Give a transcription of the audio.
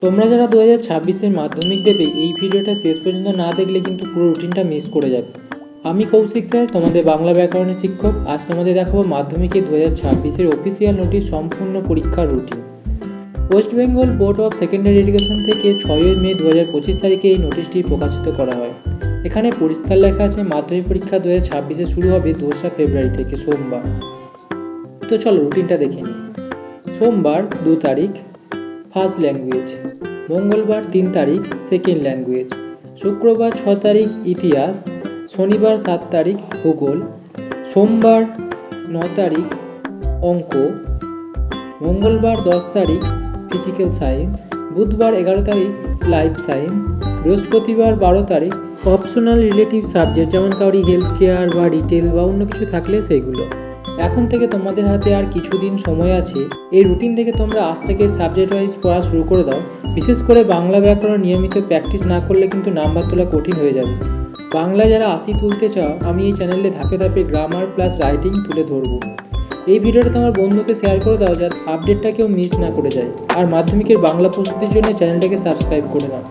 তোমরা যারা 2026-এর মাধ্যমিক দেবে এই ভিডিওটা শেষ পর্যন্ত না দেখলে কিন্তু পুরো রুটিনটা মিস করে যাবে। আমি কৌশিক স্যার, তোমাদের বাংলা ব্যাকরণের শিক্ষক। আজ তোমাদের দেখাবো মাধ্যমিকের 2026-এর অফিসিয়াল নোটিশ সম্পূর্ণ পরীক্ষার routine. West Bengal board of secondary education থেকে 6 মে 2025 তারিখে এই নোটিশটি প্রকাশিত করা হয়। এখানে পরিষ্কার লেখা আছে মাধ্যমিক পরীক্ষা 2026-এ শুরু হবে 2রা ফেব্রুয়ারি থেকে, সোমবার। তো চলো রুটিনটা দেখে নিই। সোমবার 2 তারিখ ফার্স্ট ল্যাঙ্গুয়েজ, মঙ্গলবার 3 তারিখ সেকেন্ড ল্যাঙ্গুয়েজ, শুক্রবার 6 তারিখ ইতিহাস, শনিবার 7 তারিখ ভূগোল, সোমবার 9 তারিখ অঙ্ক, মঙ্গলবার 10 তারিখ ফিজিক্যাল সায়েন্স, বুধবার 11 তারিখ লাইফ সায়েন্স, বৃহস্পতিবার 12 তারিখ অপশনাল রিলেটিভ সাবজেক্ট, যেমন কাউরি হেলথ কেয়ার বা রিটেল বা অন্য কিছু থাকলে সেগুলো। এখন থেকে তোমাদের হাতে আর কিছুদিন সময় আছে। এই রুটিন থেকে তোমরা আজ থেকে সাবজেক্ট ওয়াইজ পড়া শুরু করে দাও। বিশেষ করে বাংলা ব্যাকরণ নিয়মিত প্র্যাকটিস না করলে কিন্তু নাম্বার তোলা কঠিন হয়ে যাবে। বাংলায় যারা 80 তুলতে চাও, আমি এই চ্যানেলে ধাপে ধাপে গ্রামার প্লাস রাইটিং তুলে ধরবো। এই ভিডিওটা তোমার বন্ধুকে শেয়ার করে দাও, যাতে আপডেটটা কেউ মিস না করে যায়। আর মাধ্যমিকের বাংলা প্রস্তুতির জন্য চ্যানেলটাকে সাবস্ক্রাইব করে নাও।